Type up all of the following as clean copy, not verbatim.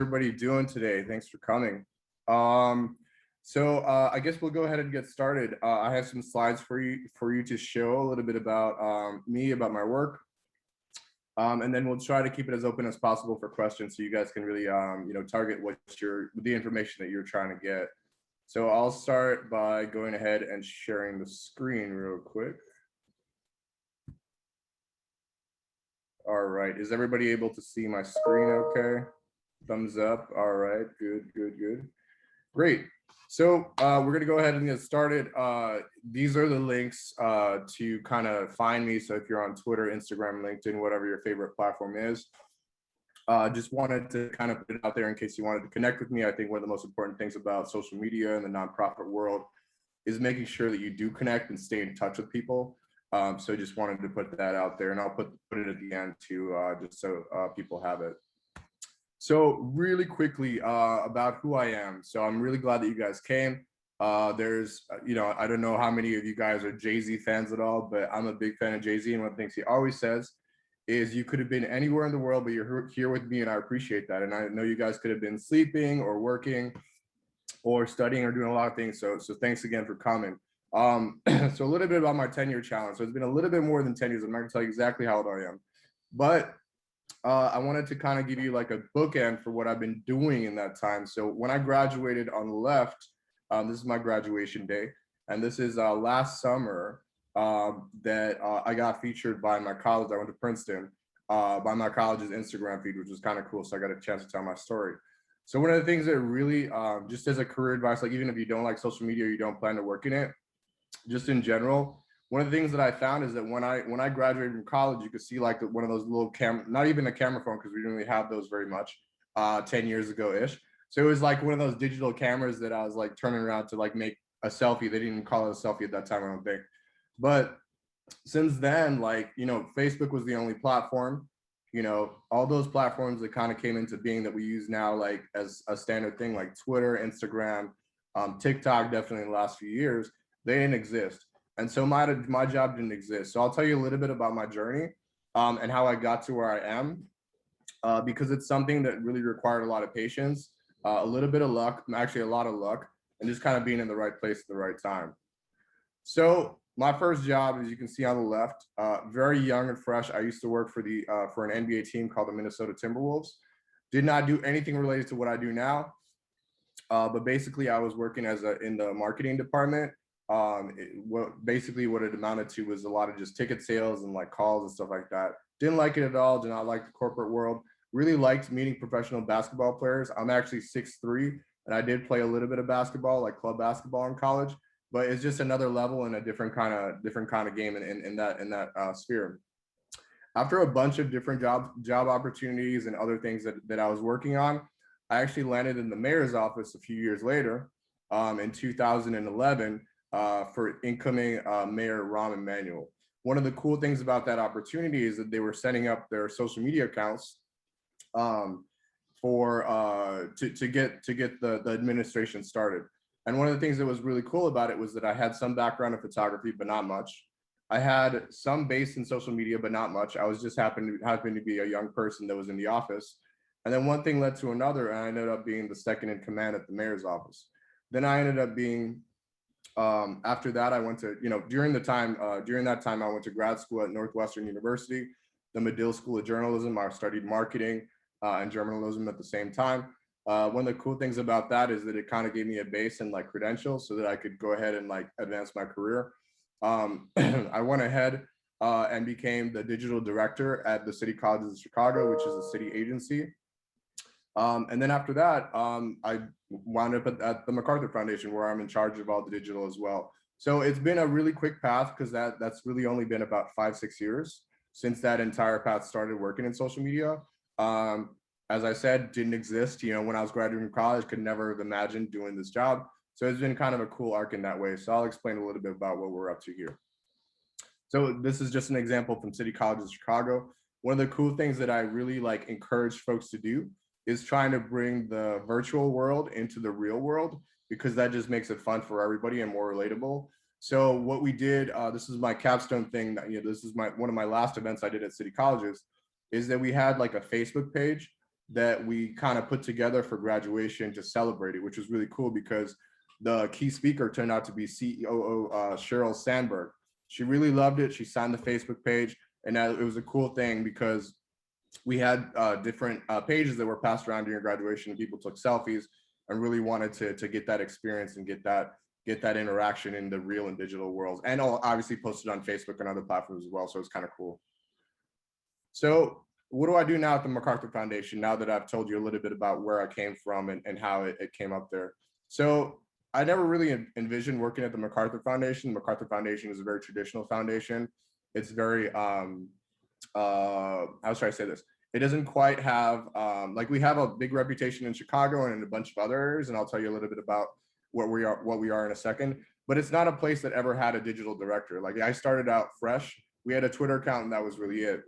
everybody doing today? Thanks for coming. I guess we'll go ahead and get started. I have some slides for you to show a little bit about me, about my work, and then we'll try to keep it as open as possible for questions, so you guys can really target the information that you're trying to get. So I'll start by going ahead and sharing the screen real quick. All right, is everybody able to see my screen okay? Thumbs up. All right, good. Great. So we're gonna go ahead and get started. These are the links to kind of find me. So if you're on Twitter, Instagram, LinkedIn, whatever your favorite platform is, just wanted to kind of put it out there in case you wanted to connect with me. I think one of the most important things about social media and the nonprofit world is making sure that you do connect and stay in touch with people. So just wanted to put that out there, and I'll put it at the end too, just so people have it. So really quickly about who I am. So I'm really glad that you guys came. I don't know how many of you guys are Jay-Z fans at all, but I'm a big fan of Jay-Z, and one of the things he always says is you could have been anywhere in the world, but you're here with me, and I appreciate that. And I know you guys could have been sleeping or working or studying or doing a lot of things. So thanks again for coming. So a little bit about my 10-year challenge. So it's been a little bit more than 10 years. I'm not gonna tell you exactly how old I am, but I wanted to kind of give you like a bookend for what I've been doing in that time. So when I graduated on the left, this is my graduation day, and this is last summer that I got featured by my college. I went to Princeton by my college's Instagram feed, which was kind of cool. So I got a chance to tell my story. So one of the things that really, just as a career advice, like even if you don't like social media or you don't plan to work in it, just in general, one of the things that I found is that when I graduated from college, you could see like one of those little camera, not even a camera phone, because we didn't really have those very much 10 years ago-ish. So it was like one of those digital cameras that I was like turning around to like make a selfie. They didn't even call it a selfie at that time, I don't think. But since then, like, Facebook was the only platform, all those platforms that kind of came into being that we use now, like as a standard thing, like Twitter, Instagram, TikTok, definitely in the last few years, they didn't exist. And so my job didn't exist. So I'll tell you a little bit about my journey and how I got to where I am, because it's something that really required a lot of patience, a little bit of luck, actually a lot of luck, and just kind of being in the right place at the right time. So my first job, as you can see on the left, very young and fresh. I used to work for an NBA team called the Minnesota Timberwolves. Did not do anything related to what I do now, but basically I was working in the marketing department. What it amounted to was a lot of just ticket sales and like calls and stuff like that. Didn't like it at all. Did not like the corporate world. Really liked meeting professional basketball players. I'm actually 6'3", and I did play a little bit of basketball, like club basketball in college, but it's just another level and a different kind of game in that sphere. After a bunch of different job opportunities and other things that I was working on, I actually landed in the mayor's office a few years later, in 2011. For incoming Mayor Rahm Emanuel. One of the cool things about that opportunity is that they were setting up their social media accounts to get the administration started. And one of the things that was really cool about it was that I had some background in photography, but not much. I had some base in social media, but not much. I was just happened to be a young person that was in the office. And then one thing led to another, and I ended up being the second in command at the mayor's office. Then I ended up being after that, I went to, during that time, I went to grad school at Northwestern University, the Medill School of Journalism. I studied marketing and journalism at the same time. One of the cool things about that is that it kind of gave me a base and like credentials so that I could go ahead and like advance my career. I went ahead and became the digital director at the City Colleges of Chicago, which is a city agency. And then after that, I wound up at the MacArthur Foundation, where I'm in charge of all the digital as well. So it's been a really quick path, because that's really only been about 5-6 years since that entire path started working in social media. As I said, didn't exist. When I was graduating from college, could never have imagined doing this job. So it's been kind of a cool arc in that way. So I'll explain a little bit about what we're up to here. So this is just an example from City Colleges of Chicago. One of the cool things that I really like encourage folks to do is trying to bring the virtual world into the real world, because that just makes it fun for everybody and more relatable. So what we did, this is my capstone thing, this is one of my last events I did at City Colleges, is that we had like a Facebook page that we kind of put together for graduation to celebrate it, which was really cool because the key speaker turned out to be COO Sheryl Sandberg. She really loved it. She signed the Facebook page, and it was a cool thing because we had different pages that were passed around during graduation, and people took selfies and really wanted to get that experience and get that interaction in the real and digital worlds, and obviously posted on Facebook and other platforms as well. So it's kind of cool. So what do I do now at the MacArthur Foundation, now that I've told you a little bit about where I came from and how it came up there? So I never really envisioned working at the MacArthur Foundation. The MacArthur Foundation is a very traditional foundation. It's very, how should I say this? It doesn't quite have, like we have a big reputation in Chicago and in a bunch of other areas, and I'll tell you a little bit about what we are in a second, but it's not a place that ever had a digital director. Like I started out fresh. We had a Twitter account and that was really it.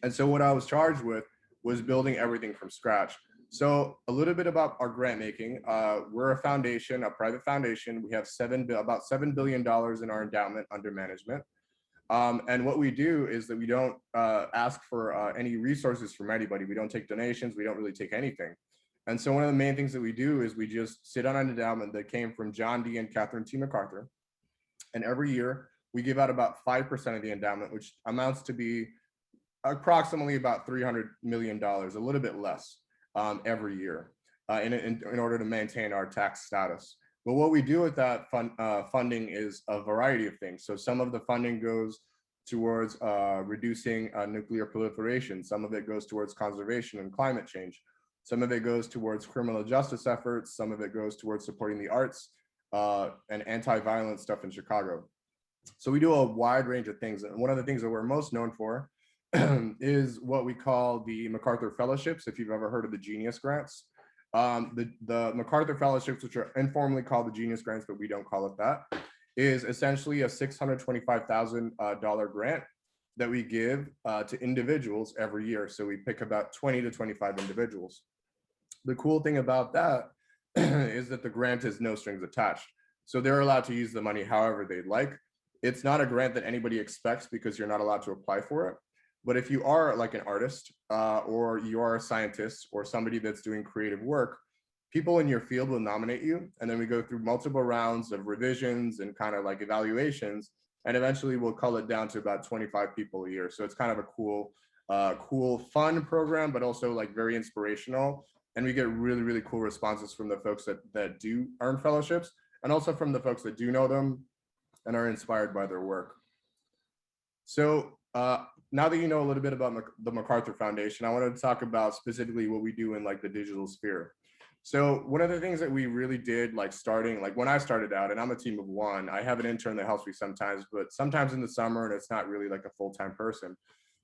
And so what I was charged with was building everything from scratch. So a little bit about our grant making. We're a foundation, a private foundation. We have about $7 billion in our endowment under management. And what we do is that we don't ask for any resources from anybody. We don't take donations. We don't really take anything. And so one of the main things that we do is we just sit on an endowment that came from John D. and Catherine T. MacArthur. And every year we give out about 5% of the endowment, which amounts to be approximately about $300 million, a little bit less every year in order to maintain our tax status. But what we do with that funding is a variety of things. So some of the funding goes towards reducing nuclear proliferation. Some of it goes towards conservation and climate change. Some of it goes towards criminal justice efforts. Some of it goes towards supporting the arts and anti-violence stuff in Chicago. So we do a wide range of things. And one of the things that we're most known for is what we call the MacArthur Fellowships, if you've ever heard of the Genius Grants. The MacArthur Fellowships, which are informally called the Genius Grants, but we don't call it that, is essentially a $625,000 grant that we give to individuals every year. So we pick about 20 to 25 individuals. The cool thing about that is that the grant is no strings attached. So they're allowed to use the money however they'd like. It's not a grant that anybody expects because you're not allowed to apply for it. But if you are like an artist or you are a scientist or somebody that's doing creative work, people in your field will nominate you. And then we go through multiple rounds of revisions and kind of like evaluations. And eventually we'll cull it down to about 25 people a year. So it's kind of a cool, fun program, but also like very inspirational. And we get really, really cool responses from the folks that do earn fellowships, and also from the folks that do know them and are inspired by their work. So now that you know a little bit about the MacArthur Foundation, I wanted to talk about specifically what we do in like the digital sphere. So one of the things that we really did, like when I started out, and I'm a team of one, I have an intern that helps me sometimes, but sometimes in the summer, and it's not really like a full-time person.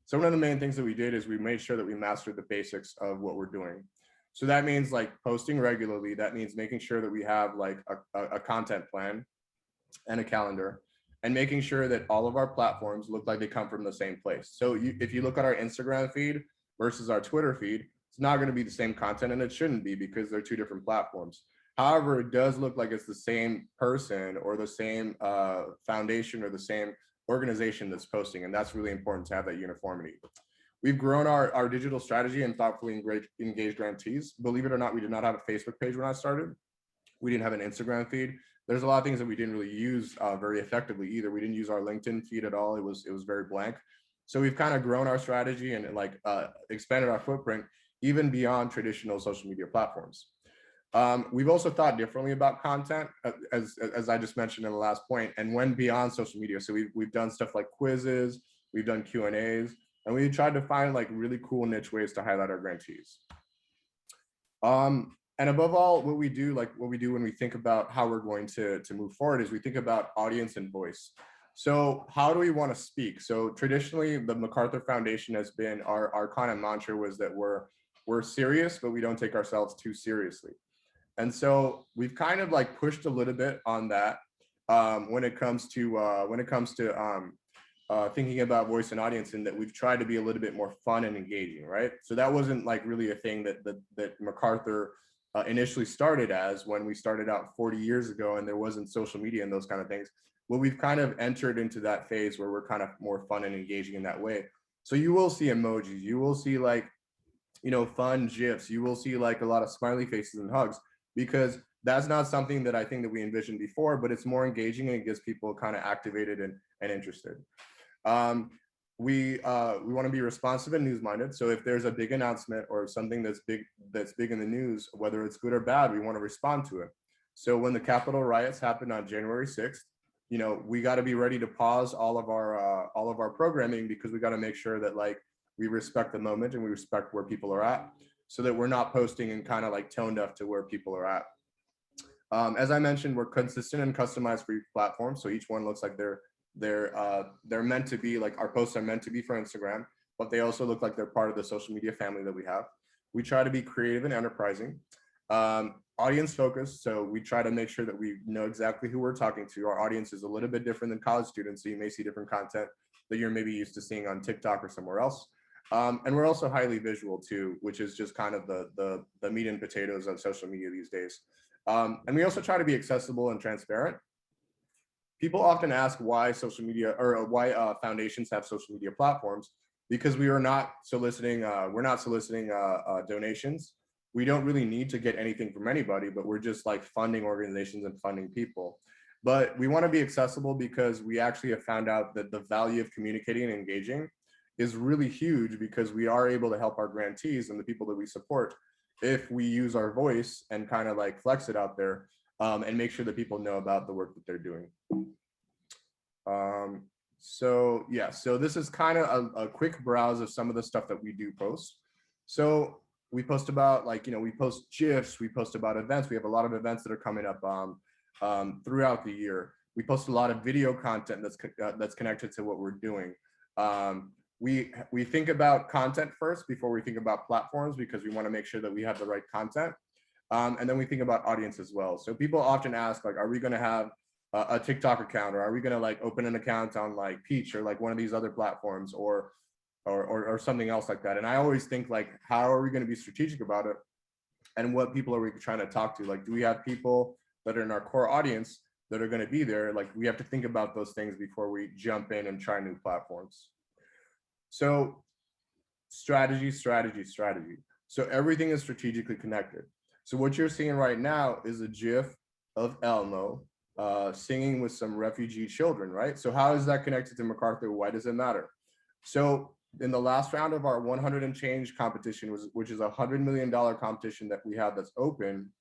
So one of the main things that we did is we made sure that we mastered the basics of what we're doing. So that means like posting regularly. That means making sure that we have like a content plan and a calendar, and making sure that all of our platforms look like they come from the same place. So if you look at our Instagram feed versus our Twitter feed, it's not going to be the same content, and it shouldn't be because they're two different platforms. However, it does look like it's the same person or the same foundation or the same organization that's posting, and that's really important to have that uniformity. We've grown our digital strategy and thoughtfully engaged grantees. Believe it or not, we did not have a Facebook page when I started. We didn't have an Instagram feed. There's a lot of things that we didn't really use very effectively either. We didn't use our LinkedIn feed at all. It was very blank. So we've kind of grown our strategy and like expanded our footprint even beyond traditional social media platforms. We've also thought differently about content, as I just mentioned in the last point, and went beyond social media. So we've done stuff like quizzes, we've done Q&As, and we tried to find like really cool niche ways to highlight our grantees. And above all, what we do when we think about how we're going to move forward is we think about audience and voice. So how do we want to speak? So traditionally, the MacArthur Foundation has been, our kind of mantra was that we're serious, but we don't take ourselves too seriously. And so we've kind of like pushed a little bit on that when it comes to thinking about voice and audience, and that we've tried to be a little bit more fun and engaging, right? So that wasn't like really a thing that MacArthur initially started as when we started out 40 years ago and there wasn't social media and those kind of things. Well, we've kind of entered into that phase where we're kind of more fun and engaging in that way. So you will see emojis, you will see like fun GIFs. You will see like a lot of smiley faces and hugs, because that's not something that I think that we envisioned before, but it's more engaging and it gets people kind of activated and interested. Um, we want to be responsive and news-minded. So if there's a big announcement or something that's big in the news, whether it's good or bad, we want to respond to it. So when the Capitol riots happened on January 6th, we got to be ready to pause all of our programming, because we got to make sure that like we respect the moment and we respect where people are at, so that we're not posting and kind of like tone deaf to where people are at. As I mentioned, we're consistent and customized for each platform, so each one looks like they're meant to be, like our posts are meant to be for Instagram, but they also look like they're part of the social media family that we have. We try to be creative and enterprising, audience focused. So we try to make sure that we know exactly who we're talking to. Our audience is a little bit different than college students, so you may see different content that you're maybe used to seeing on TikTok or somewhere else. And we're also highly visual too, which is just kind of the meat and potatoes of social media these days. And we also try to be accessible and transparent. People often ask why social media, or why foundations have social media platforms, because we're not soliciting donations. We don't really need to get anything from anybody, but we're just like funding organizations and funding people. But we want to be accessible, because we actually have found out that the value of communicating and engaging is really huge, because we are able to help our grantees and the people that we support if we use our voice and kind of like flex it out there, and make sure that people know about the work that they're doing. So yeah, so this is kind of a quick browse of some of the stuff that we do post. So we post about like, we post GIFs, we post about events. We have a lot of events that are coming up throughout the year. We post a lot of video content that's connected to what we're doing. We think about content first before we think about platforms, because we want to make sure that we have the right content. And then we think about audience as well. So people often ask, like, are we going to have a TikTok account, or are we going to like open an account on like Peach or like one of these other platforms, or something else like that? And I always think like, how are we going to be strategic about it? And what people are we trying to talk to? Like, do we have people that are in our core audience that are going to be there? Like, we have to think about those things before we jump in and try new platforms. So strategy. So everything is strategically connected. So what you're seeing right now is a GIF of Elmo singing with some refugee children, right? So how is that connected to MacArthur? Why does it matter? So in the last round of our 100 and change competition, which is a $100 million competition that we have that's open,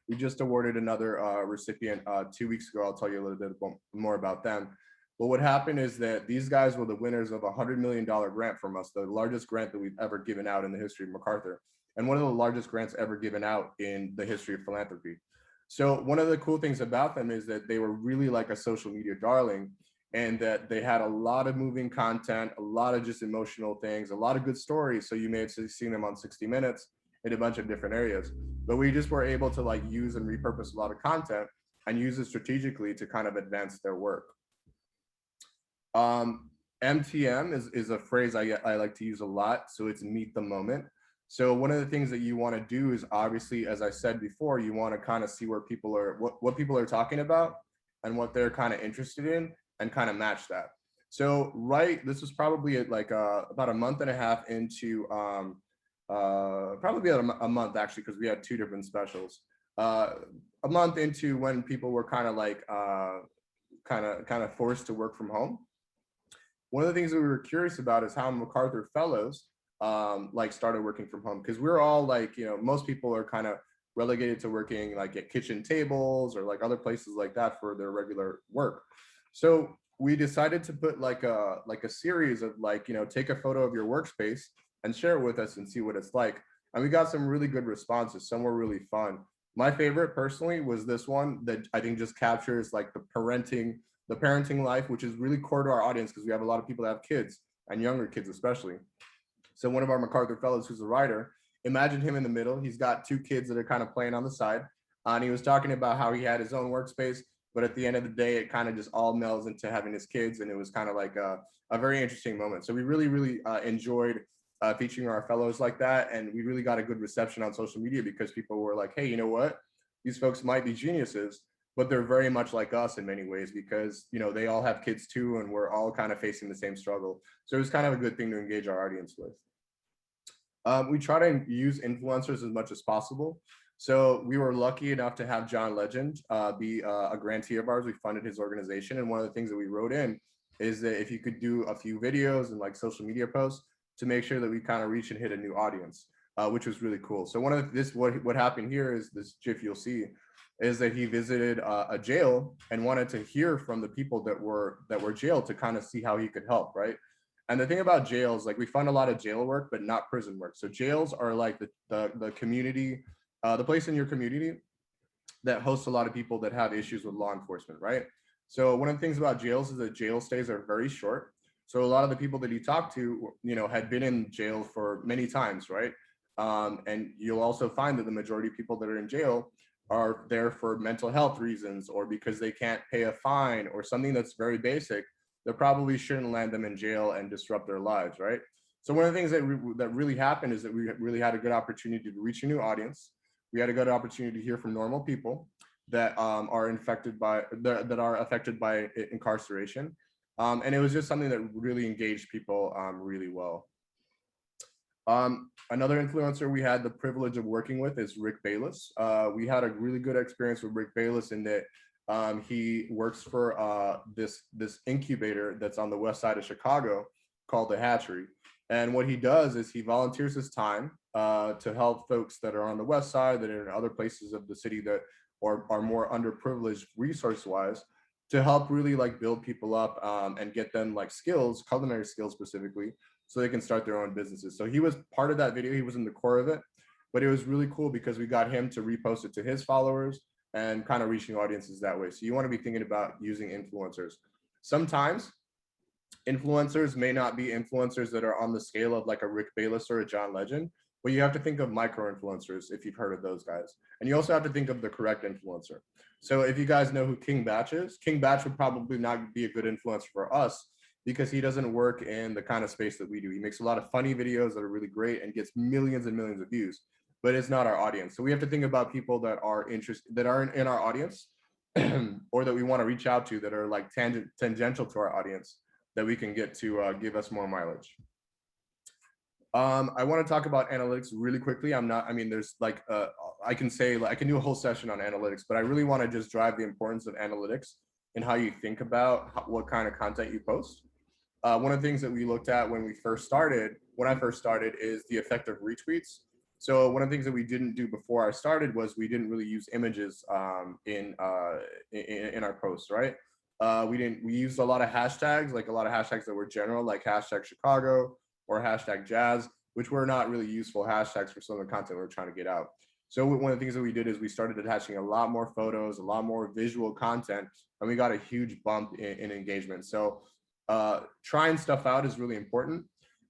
we just awarded another recipient 2 weeks ago. I'll tell you a little bit more about them. But what happened is that these guys were the winners of a $100 million grant from us, the largest grant that we've ever given out in the history of MacArthur, and one of the largest grants ever given out in the history of philanthropy. So one of the cool things about them is that they were really like a social media darling, and that they had a lot of moving content, a lot of just emotional things, a lot of good stories. So you may have seen them on 60 Minutes in a bunch of different areas. But we just were able to like use and repurpose a lot of content and use it strategically to kind of advance their work. MTM is a phrase I like to use a lot. So it's meet the moment. So one of the things that you want to do is, obviously, as I said before, you want to kind of see where people are, what people are talking about and what they're kind of interested in, and kind of match that. So this was probably like about a month and a half into, probably a month actually, because we had two different specials. A month into when people were kind of like, kind of forced to work from home. One of the things that we were curious about is how MacArthur Fellows like started working from home, because we're all like, most people are kind of relegated to working like at kitchen tables or like other places like that for their regular work. So we decided to put like a series of like, take a photo of your workspace and share it with us and see what it's like. And we got some really good responses. Some were really fun. My favorite personally was this one that I think just captures like the parenting life, which is really core to our audience, because we have a lot of people that have kids, and younger kids especially. So one of our MacArthur Fellows, who's a writer, imagine him in the middle. He's got two kids that are kind of playing on the side. And he was talking about how he had his own workspace, but at the end of the day, it kind of just all melds into having his kids. And it was kind of like a very interesting moment. So we really enjoyed featuring our fellows like that. And we really got a good reception on social media, because people were like, hey, you know what? These folks might be geniuses, but they're very much like us in many ways, because they all have kids too, and we're all kind of facing the same struggle. So it was kind of a good thing to engage our audience with. We try to use influencers as much as possible. So we were lucky enough to have John Legend be a grantee of ours. We funded his organization. And one of the things that we wrote in is that if you could do a few videos and like social media posts to make sure that we kind of reach and hit a new audience, which was really cool. So one of this, what happened here is this GIF you'll see is that he visited a jail and wanted to hear from the people that were jailed to kind of see how he could help, right? And the thing about jails, like we fund a lot of jail work, but not prison work. So jails are like the community, the place in your community that hosts a lot of people that have issues with law enforcement, right? So one of the things about jails is that jail stays are very short. So a lot of the people that he talked to, you know, had been in jail for many times, right? And you'll also find that the majority of people that are in jail are there for mental health reasons or because they can't pay a fine or something that's very basic that probably shouldn't land them in jail and disrupt their lives, right? So one of the things that really happened is that we really had a good opportunity to reach a new audience. We had a good opportunity to hear from normal people that are infected by that are affected by incarceration, and it was just something that really engaged people really well. Another influencer we had the privilege of working with is Rick Bayless. We had a really good experience with Rick Bayless in that he works for this incubator that's on the west side of Chicago called the Hatchery. And what he does is he volunteers his time to help folks that are on the west side, that are in other places of the city that are more underprivileged resource-wise, to help really like build people up and get them like skills, culinary skills specifically, so they can start their own businesses. So he was part of that video. He was in the core of it, but it was really cool because we got him to repost it to his followers and kind of reaching audiences that way. So you want to be thinking about using influencers. Sometimes influencers may not be influencers that are on the scale of like a Rick Bayless or a John Legend, but you have to think of micro influencers if you've heard of those guys. And you also have to think of the correct influencer. So if you guys know who King Batch is, King Batch would probably not be a good influencer for us because he doesn't work in the kind of space that we do. He makes a lot of funny videos that are really great and gets millions and millions of views, but it's not our audience. So we have to think about people that are interested, that are in our audience or that we want to reach out to that are like tangential to our audience that we can get to give us more mileage. I want to talk about analytics really quickly. There's like, I can do a whole session on analytics, but I really want to just drive the importance of analytics and how you think about what kind of content you post. One of the things that we looked at when I first started, is the effect of retweets. So one of the things that we didn't do before I started was we didn't really use images in our posts, right? We used a lot of hashtags, like a lot of hashtags that were general, like hashtag Chicago or hashtag jazz, which were not really useful hashtags for some of the content we were trying to get out. So one of the things that we did is we started attaching a lot more photos, a lot more visual content, and we got a huge bump in engagement. So trying stuff out is really important.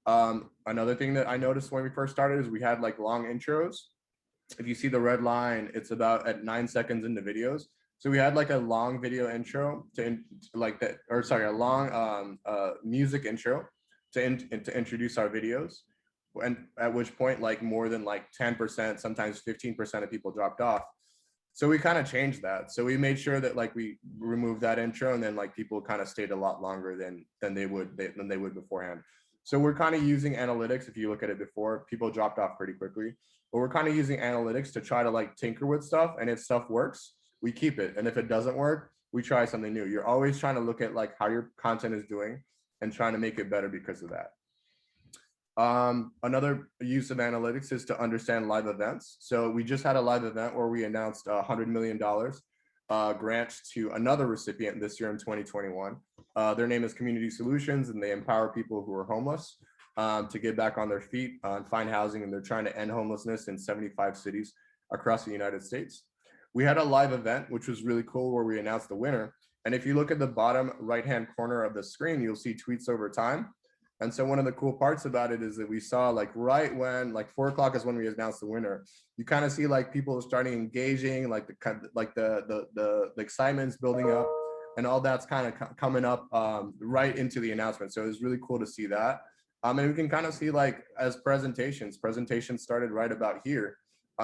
Another thing that I noticed when we first started is we had like long intros. If you see the red line, it's about at 9 seconds into videos. So we had like a long video intro to like that, or sorry, a long music intro to introduce our videos. And at which point, like more than like 10%, sometimes 15% of people dropped off. So we kind of changed that. So we made sure that like we removed that intro, and then like people kind of stayed a lot longer than they would beforehand. So we're kind of using analytics. If you look at it before, people dropped off pretty quickly, but we're kind of using analytics to try to like tinker with stuff. And if stuff works, we keep it. And if it doesn't work, we try something new. You're always trying to look at like how your content is doing and trying to make it better because of that. Another use of analytics is to understand live events. So we just had a live event where we announced $100 million grant to another recipient this year in 2021. Their name is Community Solutions, and they empower people who are homeless to get back on their feet and find housing, and they're trying to end homelessness in 75 cities across the United States. We had a live event, which was really cool, where we announced the winner. And if you look at the bottom right-hand corner of the screen, you'll see tweets over time. And so one of the cool parts about it is that we saw like right when like 4 o'clock is when we announced the winner, you kind of see like people starting engaging, like the excitement's building up, and all that's kind of coming up right into the announcement. So it was really cool to see that. And we can kind of see like as presentations started right about here.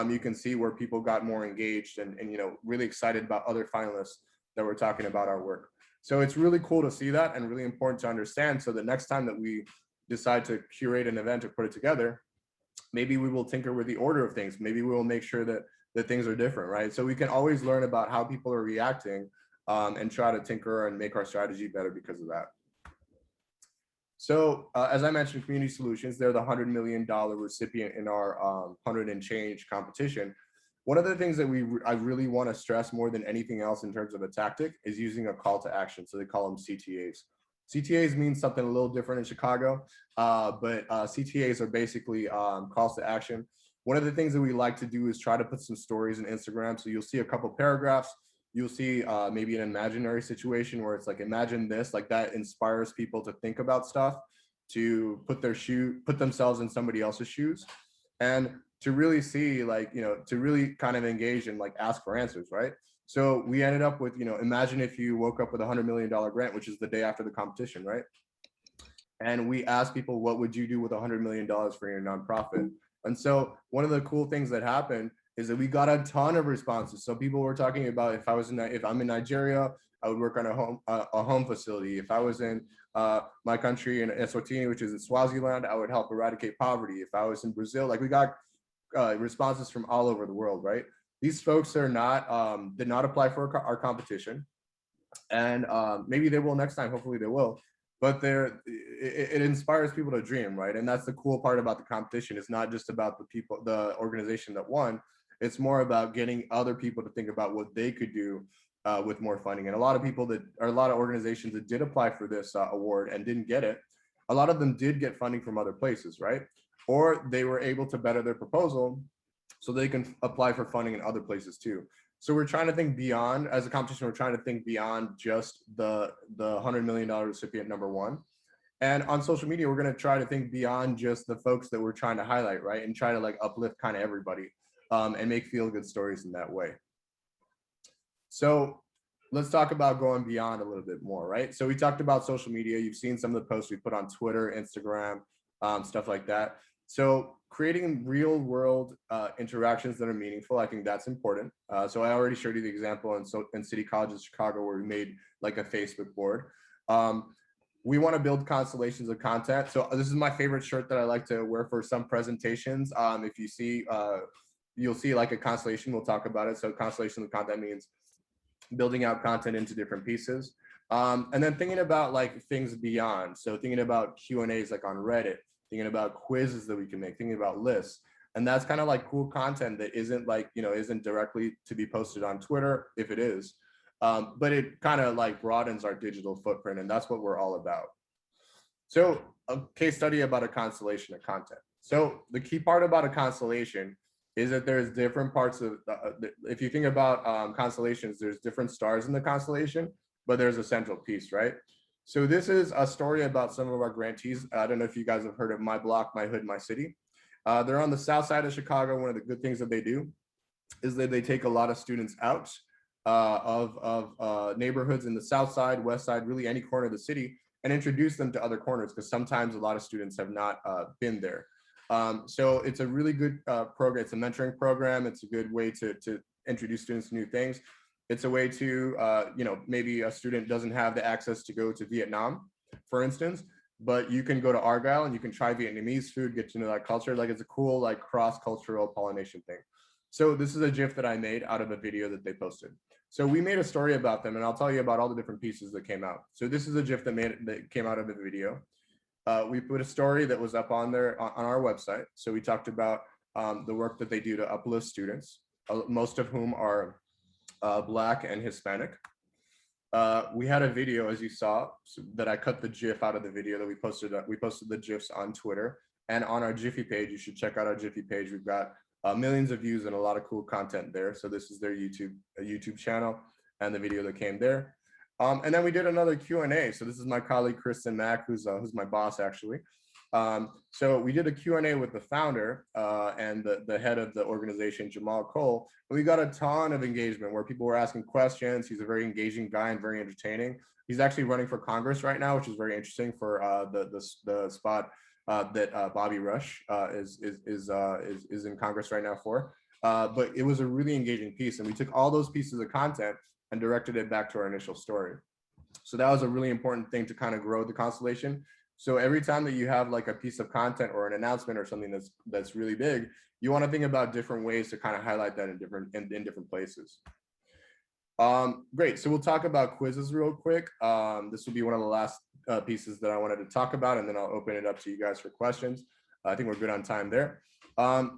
You can see where people got more engaged and you know, really excited about other finalists that were talking about our work. So it's really cool to see that and really important to understand, so the next time that we decide to curate an event or put it together, Maybe we will tinker with the order of things. Maybe we will make sure that things are different, right? So we can always learn about how people are reacting and try to tinker and make our strategy better because of that. So as I mentioned, Community Solutions, they're the $100 million recipient in our 100 and change competition. One of the things that I really want to stress more than anything else in terms of a tactic is using a call to action. So they call them CTAs. CTAs means something a little different in Chicago, but CTAs are basically calls to action. One of the things that we like to do is try to put some stories in Instagram. So you'll see a couple paragraphs. You'll see maybe an imaginary situation where it's like, imagine this, like that inspires people to think about stuff, to put themselves in somebody else's shoes, and to really see, like, to really kind of engage and like ask for answers, right? So we ended up with, imagine if you woke up with $100 million grant, which is the day after the competition, right? And we asked people, what would you do with $100 million for your nonprofit? And so one of the cool things that happened is that we got a ton of responses. So people were talking about, if I'm in Nigeria, I would work on a home facility. If I was in my country in Eswatini, which is in Swaziland, I would help eradicate poverty. If I was in Brazil, like we got responses from all over the world, right? These folks are did not apply for our competition, and maybe they will next time. Hopefully they will. But it inspires people to dream, right? And that's the cool part about the competition. It's not just about the organization that won. It's more about getting other people to think about what they could do with more funding. And a lot of organizations that did apply for this award and didn't get it, a lot of them did get funding from other places, right? Or they were able to better their proposal so they can apply for funding in other places too. So we're trying to think beyond, as a competition, we're trying to think beyond just the $100 million recipient number one. And on social media, we're going to try to think beyond just the folks that we're trying to highlight, right? And try to like uplift kind of everybody and make feel good stories in that way. So let's talk about going beyond a little bit more, right? So we talked about social media. You've seen some of the posts we put on Twitter, Instagram, stuff like that. So creating real world interactions that are meaningful, I think that's important. So I already showed you the example in City College of Chicago where we made like a Facebook board. We want to build constellations of content. So this is my favorite shirt that I like to wear for some presentations. If you see, you'll see like a constellation, we'll talk about it. So constellation of content means building out content into different pieces. And then thinking about like things beyond. So thinking about Q&As like on Reddit, thinking about quizzes that we can make, thinking about lists. And that's kind of like cool content that isn't like, isn't directly to be posted on Twitter, if it is. But it kind of like broadens our digital footprint, and that's what we're all about. So a case study about a constellation of content. So the key part about a constellation is that there's different parts of, if you think about constellations, there's different stars in the constellation, but there's a central piece, right? So this is a story about some of our grantees. I don't know if you guys have heard of My Block, My Hood, My City. They're on the south side of Chicago. One of the good things that they do is that they take a lot of students out of neighborhoods in the south side, west side, really any corner of the city, and introduce them to other corners, because sometimes a lot of students have not been there. So it's a really good program. It's a mentoring program. It's a good way to introduce students to new things. It's a way to, maybe a student doesn't have the access to go to Vietnam, for instance, but you can go to Argyle and you can try Vietnamese food, get to know that culture. Like it's a cool, like cross-cultural pollination thing. So this is a GIF that I made out of a video that they posted. So we made a story about them, and I'll tell you about all the different pieces that came out. So this is a GIF that came out of the video. We put a story that was up on there on our website. So we talked about the work that they do to uplift students, most of whom are Black and Hispanic. We had a video, as you saw, that I cut the GIF out of the video that we posted. We posted the GIFs on Twitter and on our Jiffy page. You should check out our Jiffy page. We've got millions of views and a lot of cool content there. So this is their YouTube channel and the video that came there. And then we did another Q&A. So this is my colleague, Kristen Mack, who's my boss, actually. So we did a Q&A with the founder and the head of the organization, Jamal Cole. And we got a ton of engagement where people were asking questions. He's a very engaging guy and very entertaining. He's actually running for Congress right now, which is very interesting for the spot that Bobby Rush is in Congress right now for. But it was a really engaging piece, and we took all those pieces of content and directed it back to our initial story. So that was a really important thing to kind of grow the constellation. So every time that you have like a piece of content or an announcement or something that's really big, you want to think about different ways to kind of highlight that in different places. Great. So we'll talk about quizzes real quick. This will be one of the last pieces that I wanted to talk about, and then I'll open it up to you guys for questions. I think we're good on time there.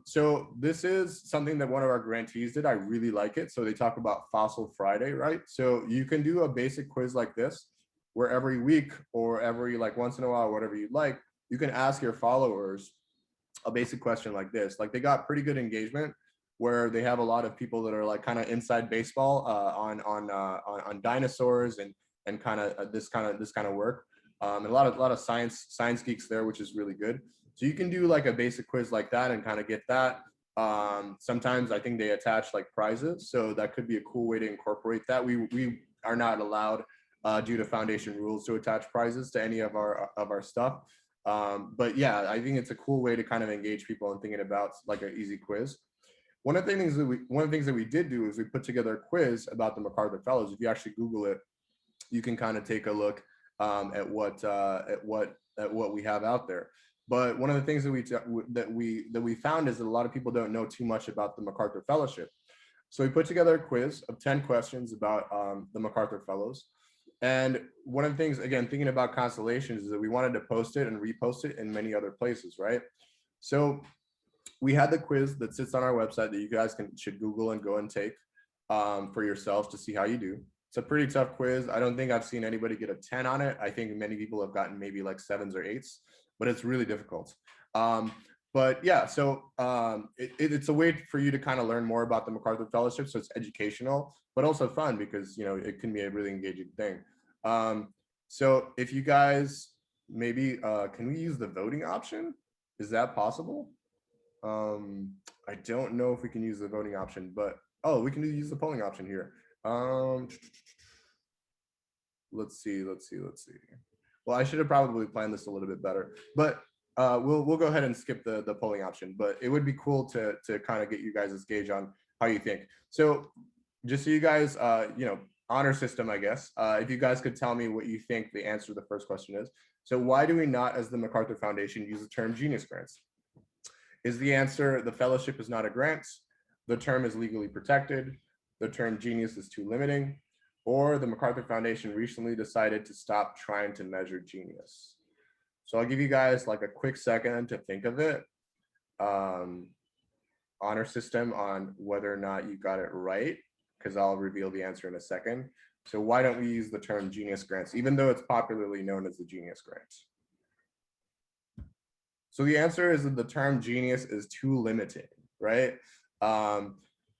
So this is something that one of our grantees did. I really like it. So they talk about Fossil Friday, right? So you can do a basic quiz like this, where every week or every like once in a while, whatever you'd like, you can ask your followers a basic question like this. Like they got pretty good engagement, where they have a lot of people that are like kind of inside baseball on dinosaurs and kind of this kind of work. And a lot of science geeks there, which is really good. So you can do like a basic quiz like that and kind of get that. Sometimes I think they attach like prizes, so that could be a cool way to incorporate that. We are not allowed due to foundation rules to attach prizes to any of our stuff. But yeah, I think it's a cool way to kind of engage people in thinking about like an easy quiz. One of the things that we did do is we put together a quiz about the MacArthur Fellows. If you actually Google it, you can kind of take a look at what we have out there. But one of the things that we found is that a lot of people don't know too much about the MacArthur Fellowship. So we put together a quiz of 10 questions about the MacArthur Fellows. And one of the things, again, thinking about constellations, is that we wanted to post it and repost it in many other places, right? So we had the quiz that sits on our website that you guys should Google and go and take for yourselves to see how you do. It's a pretty tough quiz. I don't think I've seen anybody get a 10 on it. I think many people have gotten maybe like 7s or 8s, but it's really difficult. But yeah, so it's a way for you to kind of learn more about the MacArthur Fellowship. So it's educational, but also fun because, you know, it can be a really engaging thing. So if you guys maybe, can we use the voting option? Is that possible? I don't know if we can use the voting option, but oh, we can use the polling option here. Let's see. Well, I should have probably planned this a little bit better, but we'll go ahead and skip the polling option. But it would be cool to kind of get you guys' gauge on how you think. So just so you guys, you know, honor system, I guess. If you guys could tell me what you think the answer to the first question is. So why do we not, as the MacArthur Foundation, use the term genius grants? Is the answer the fellowship is not a grant, the term is legally protected, the term genius is too limiting, or the MacArthur Foundation recently decided to stop trying to measure genius? So I'll give you guys like a quick second to think of it. Honor system on whether or not you got it right, because I'll reveal the answer in a second. So why don't we use the term genius grants, even though it's popularly known as the genius grant? So the answer is that the term genius is too limited, right?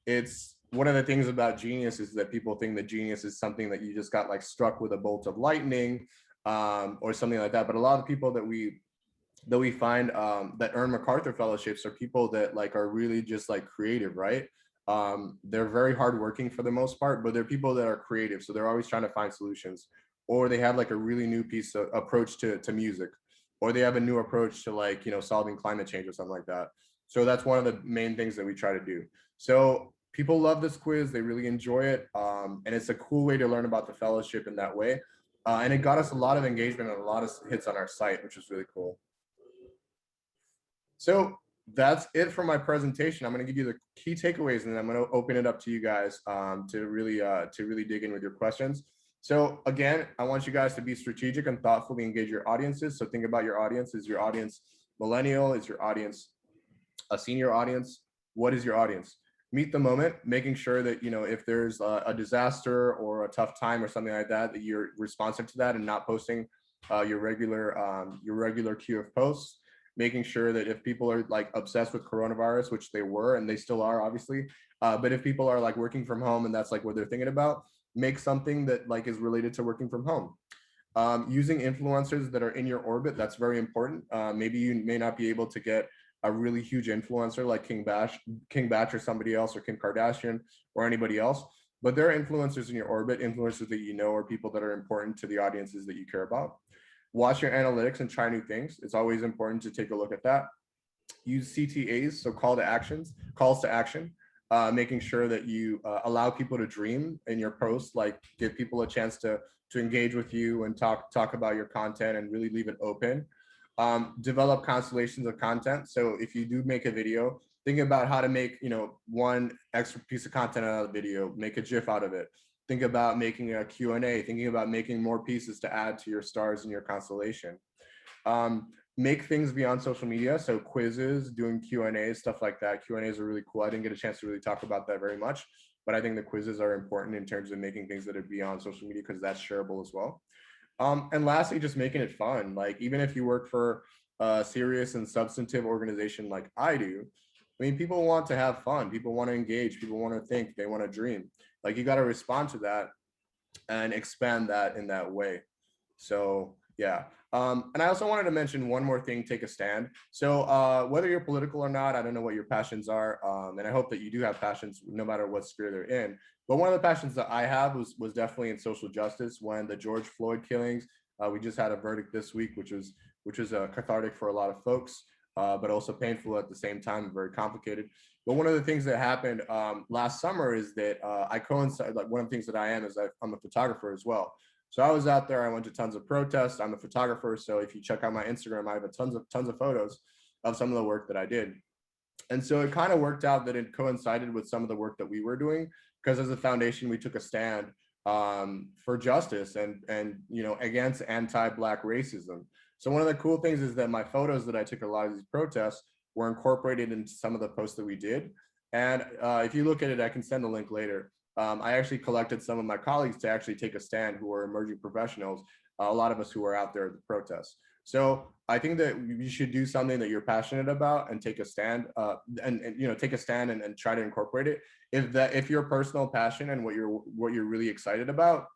It's one of the things about genius is that people think that genius is something that you just got like struck with a bolt of lightning or something like that. But a lot of people that we find that earn MacArthur fellowships are people that like are really just like creative, right? They're very hardworking for the most part, but they're people that are creative. So they're always trying to find solutions, or they have like a really new piece of approach to music, or they have a new approach to like, you know, solving climate change or something like that. So that's one of the main things that we try to do. So people love this quiz, they really enjoy it. And it's a cool way to learn about the fellowship in that way. And it got us a lot of engagement and a lot of hits on our site, which is really cool. So that's it for my presentation. I'm going to give you the key takeaways, and then I'm going to open it up to you guys to really dig in with your questions. So again, I want you guys to be strategic and thoughtfully engage your audiences. So think about your audience. Is your audience millennial? Is your audience a senior audience? What is your audience? Meet the moment, making sure that, you know, if there's a disaster or a tough time or something like that, that you're responsive to that and not posting your regular queue of posts. Making sure that if people are like obsessed with coronavirus, which they were and they still are, obviously, but if people are like working from home and that's like what they're thinking about, make something that like is related to working from home. Using influencers that are in your orbit, that's very important. Maybe you may not be able to get a really huge influencer like King Batch or somebody else, or Kim Kardashian or anybody else, but there are influencers in your orbit, influencers that you know, or people that are important to the audiences that you care about. Watch your analytics and try new things. It's always important to take a look at that. Use CTAs, so calls to action. making sure that you allow people to dream in your posts, like give people a chance to engage with you and talk about your content and really leave it open. Develop constellations of content. So if you do make a video, think about how to make, you know, one extra piece of content out of the video, make a GIF out of it. Think about making a Q&A, thinking about making more pieces to add to your stars in your constellation. Make things beyond social media. So quizzes, doing Q&As, stuff like that. Q&As are really cool. I didn't get a chance to really talk about that very much, but I think the quizzes are important in terms of making things that are beyond social media because that's shareable as well. And lastly, just making it fun. Like even if you work for a serious and substantive organization like I do, I mean, people want to have fun. People want to engage. People want to think. They want to dream. Like you got to respond to that and expand that in that way. So yeah. And I also wanted to mention one more thing, take a stand. So whether you're political or not, I don't know what your passions are. And I hope that you do have passions no matter what sphere they're in. But one of the passions that I have was definitely in social justice. When the George Floyd killings, we just had a verdict this week, which was cathartic for a lot of folks, but also painful at the same time, very complicated. But one of the things that happened last summer is that I coincide, like one of the things that I am is I'm a photographer as well. So I was out there, I went to tons of protests. I'm a photographer. So if you check out my Instagram, I have tons of photos of some of the work that I did. And so it kind of worked out that it coincided with some of the work that we were doing, because as a foundation, we took a stand for justice and you know, against anti-Black racism. So one of the cool things is that my photos that I took a lot of these protests were incorporated into some of the posts that we did. And if you look at it, I can send a link later. I actually collected some of my colleagues to actually take a stand who are emerging professionals, a lot of us who are out there at the protests. So I think that you should do something that you're passionate about and take a stand and you know, take a stand and try to incorporate it. If your personal passion and what you're really excited about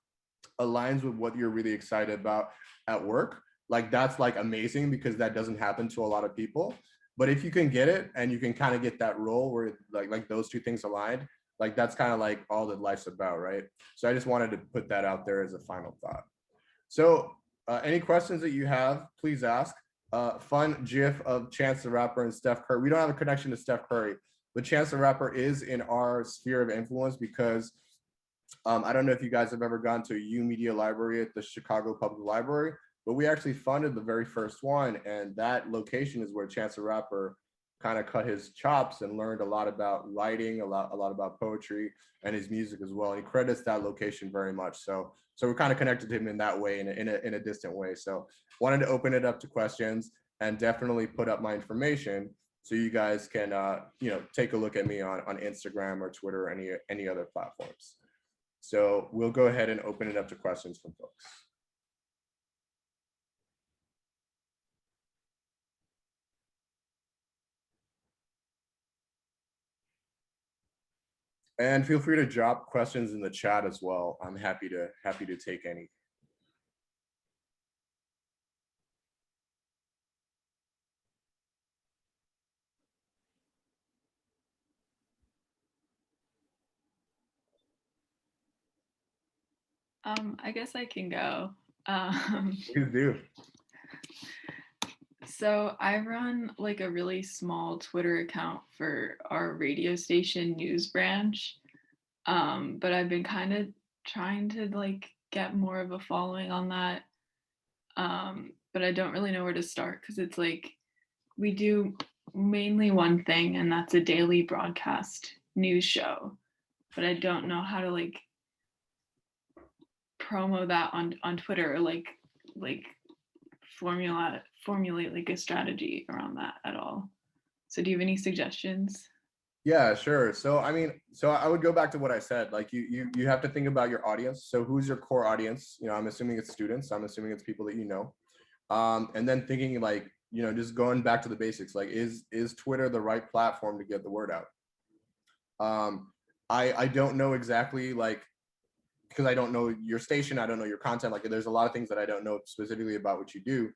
aligns with what you're really excited about at work, like that's like amazing, because that doesn't happen to a lot of people. But if you can get it and you can kind of get that role where like those two things aligned, like that's kind of like all that life's about, right? So I just wanted to put that out there as a final thought. So any questions that you have, please ask. Fun GIF of Chance the Rapper and Steph Curry. We don't have a connection to Steph Curry, but Chance the Rapper is in our sphere of influence because I don't know if you guys have ever gone to a U Media library at the Chicago Public Library, but we actually funded the very first one. And that location is where Chance the Rapper kind of cut his chops and learned a lot about writing, a lot about poetry and his music as well. And he credits that location very much. So we're kind of connected to him in that way, in a distant way. So wanted to open it up to questions and definitely put up my information so you guys can you know, take a look at me on Instagram or Twitter or any other platforms. So we'll go ahead and open it up to questions from folks. And feel free to drop questions in the chat as well. I'm happy to take any. I guess I can go. Please do. So I run like a really small Twitter account for our radio station news branch. But I've been kind of trying to like get more of a following on that. But I don't really know where to start because it's like we do mainly one thing, and that's a daily broadcast news show. But I don't know how to like promo that on Twitter or like formulate like a strategy around that at all. So do you have any suggestions? Yeah, sure. So I mean, so I would go back to what I said. Like you have to think about your audience. So who's your core audience? You know, I'm assuming it's students. I'm assuming it's people that you know. And then thinking like, you know, just going back to the basics. Like, is Twitter the right platform to get the word out? I don't know exactly, like, because I don't know your station, I don't know your content. Like, there's a lot of things that I don't know specifically about what you do.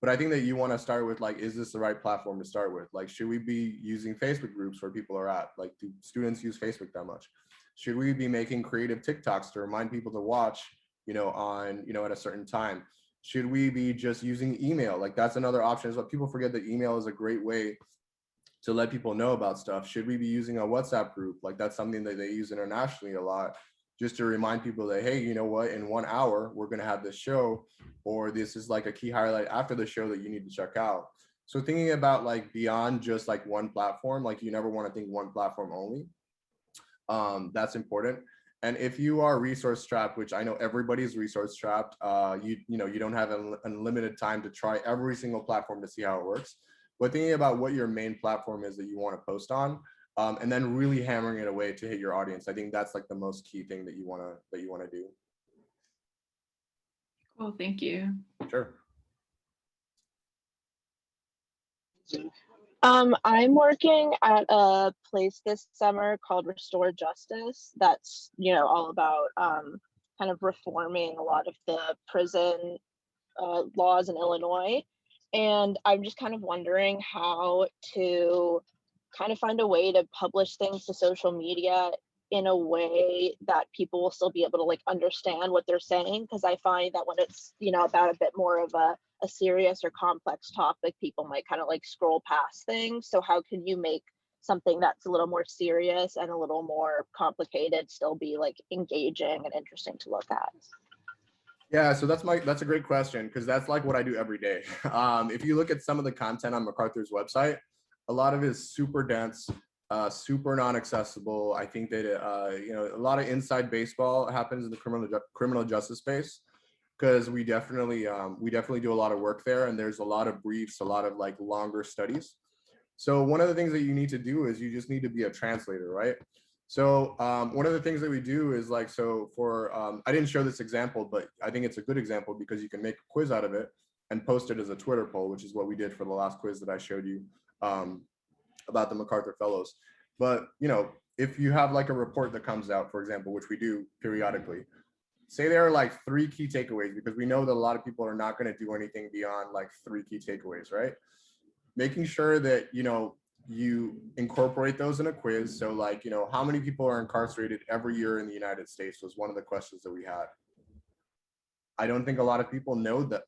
But I think that you want to start with, like, is this the right platform to start with? Like, should we be using Facebook groups where people are at? Like, do students use Facebook that much? Should we be making creative TikToks to remind people to watch, you know, on, you know, at a certain time? Should we be just using email? Like, that's another option. Is what people forget, that email is a great way to let people know about stuff? Should we be using a WhatsApp group? Like that's something that they use internationally a lot, just to remind people that, hey, you know what, in 1 hour, we're going to have this show, or this is like a key highlight after the show that you need to check out. So thinking about like beyond just like one platform, like you never want to think one platform only. That's important. And if you are resource strapped, which I know everybody's resource strapped, you don't have an unlimited time to try every single platform to see how it works. But thinking about what your main platform is that you want to post on, and then really hammering it away to hit your audience. I think that's like the most key thing that you want to do. Cool, thank you. Sure. I'm working at a place this summer called Restore Justice. That's, all about kind of reforming a lot of the prison laws in Illinois. And I'm just kind of wondering how to kind of find a way to publish things to social media in a way that people will still be able to like understand what they're saying. Because I find that when it's, about a bit more of a serious or complex topic, people might kind of like scroll past things. So how can you make something that's a little more serious and a little more complicated still be like engaging and interesting to look at? Yeah, so that's a great question, because that's like what I do every day. If you look at some of the content on MacArthur's website, a lot of it is super dense, super non-accessible. I think that a lot of inside baseball happens in the criminal justice space, because we definitely do a lot of work there, and there's a lot of briefs, a lot of like longer studies. So one of the things that you need to do is you just need to be a translator, right? So one of the things that we do is like, so for, I didn't show this example, but I think it's a good example because you can make a quiz out of it and post it as a Twitter poll, which is what we did for the last quiz that I showed you about the MacArthur Fellows. But, if you have like a report that comes out, for example, which we do periodically, say there are like 3 key takeaways, because we know that a lot of people are not going to do anything beyond like 3 key takeaways, right? Making sure that, you incorporate those in a quiz. So like, how many people are incarcerated every year in the United States was one of the questions that we had. I don't think a lot of people know the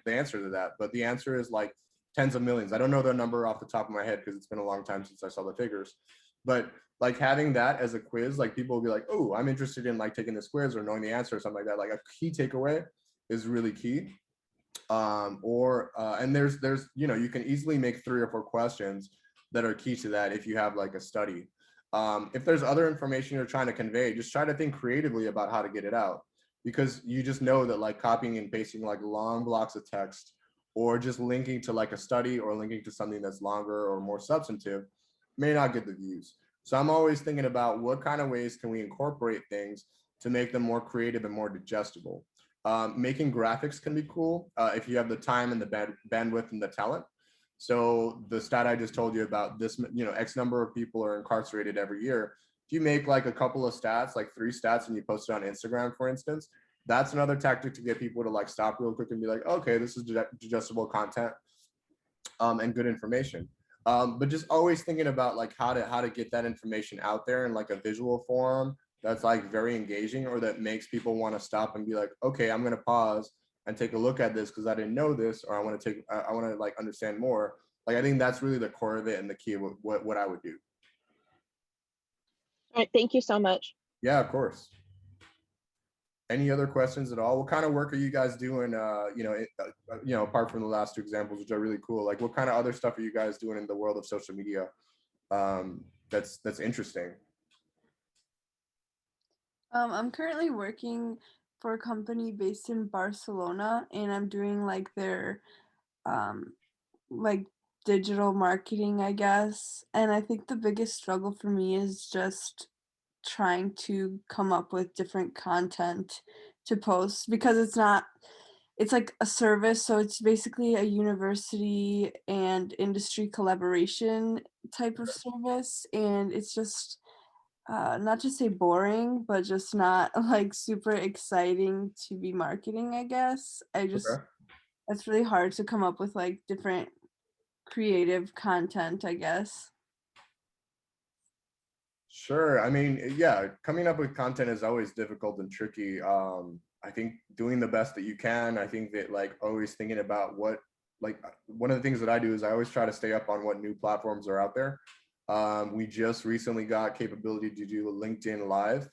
answer to that, but the answer is like tens of millions. I don't know the number off the top of my head because it's been a long time since I saw the figures, but like having that as a quiz, like people will be like, oh, I'm interested in like taking this quiz or knowing the answer or something like that. Like a key takeaway is really key. And there's you can easily make 3 or 4 questions that are key to that if you have like a study. If there's other information you're trying to convey, just try to think creatively about how to get it out, because you just know that like copying and pasting like long blocks of text, or just linking to like a study or linking to something that's longer or more substantive may not get the views. So I'm always thinking about what kind of ways can we incorporate things to make them more creative and more digestible. Making graphics can be cool if you have the time and the bandwidth and the talent. So the stat I just told you about, this, X number of people are incarcerated every year. If you make like a couple of stats, like 3 stats, and you post it on Instagram, for instance, that's another tactic to get people to like stop real quick and be like, okay, this is digestible content and good information. But just always thinking about like how to get that information out there in like a visual form that's like very engaging, or that makes people want to stop and be like, okay, I'm going to pause and take a look at this because I didn't know this, or I want to like understand more. Like, I think that's really the core of it and the key of what I would do. All right, thank you so much. Yeah, of course. Any other questions at all? What kind of work are you guys doing, apart from the last 2 examples, which are really cool? Like, what kind of other stuff are you guys doing in the world of social media that's interesting? I'm currently working for a company based in Barcelona, and I'm doing like their like digital marketing, I guess. And I think the biggest struggle for me is just trying to come up with different content to post, because it's like a service, so it's basically a university and industry collaboration type of service, and it's just not to say boring, but just not like super exciting to be marketing, I guess. Okay. It's really hard to come up with like different creative content, I guess. Sure. I mean, yeah, coming up with content is always difficult and tricky. I think doing the best that you can. I think that like always thinking about what like one of the things that I do is I always try to stay up on what new platforms are out there. We just recently got capability to do a LinkedIn live.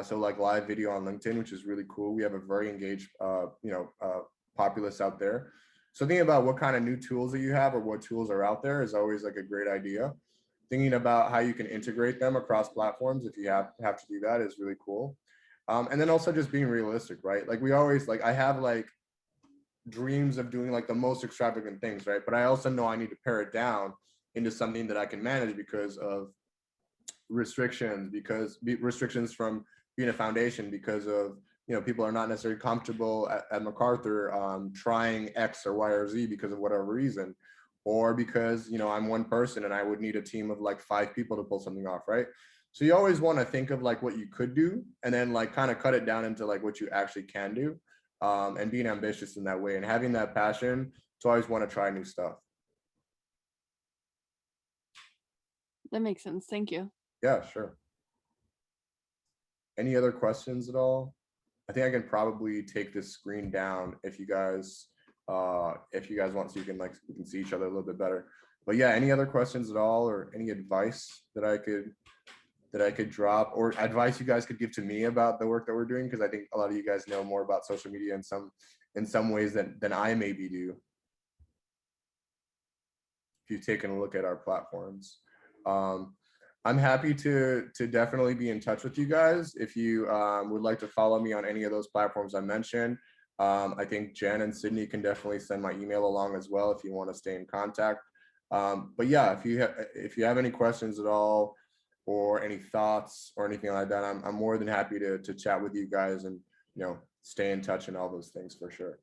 So like live video on LinkedIn, which is really cool. We have a very engaged, populace out there. So thinking about what kind of new tools that you have or what tools are out there is always like a great idea. Thinking about how you can integrate them across platforms, if you have to do that, is really cool. And then also just being realistic, right? Like we always, like I have like dreams of doing like the most extravagant things, right? But I also know I need to pare it down into something that I can manage because of restrictions, restrictions from being a foundation, because of, people are not necessarily comfortable at MacArthur trying X or Y or Z because of whatever reason, or because I'm one person and I would need a team of like 5 people to pull something off, right? So you always want to think of like what you could do and then like kind of cut it down into like what you actually can do, and being ambitious in that way and having that passion to always want to try new stuff. That makes sense. Thank you. Yeah, sure. Any other questions at all? I think I can probably take this screen down if you guys want, so you can we can see each other a little bit better. But yeah, any other questions at all, or any advice that I could drop, or advice you guys could give to me about the work that we're doing? Because I think a lot of you guys know more about social media in some ways than I maybe do, if you've taken a look at our platforms. I'm happy to definitely be in touch with you guys. If you would like to follow me on any of those platforms I mentioned, I think Jen and Sydney can definitely send my email along as well if you want to stay in contact. But yeah, if you have any questions at all, or any thoughts or anything like that, I'm more than happy to chat with you guys and stay in touch and all those things for sure.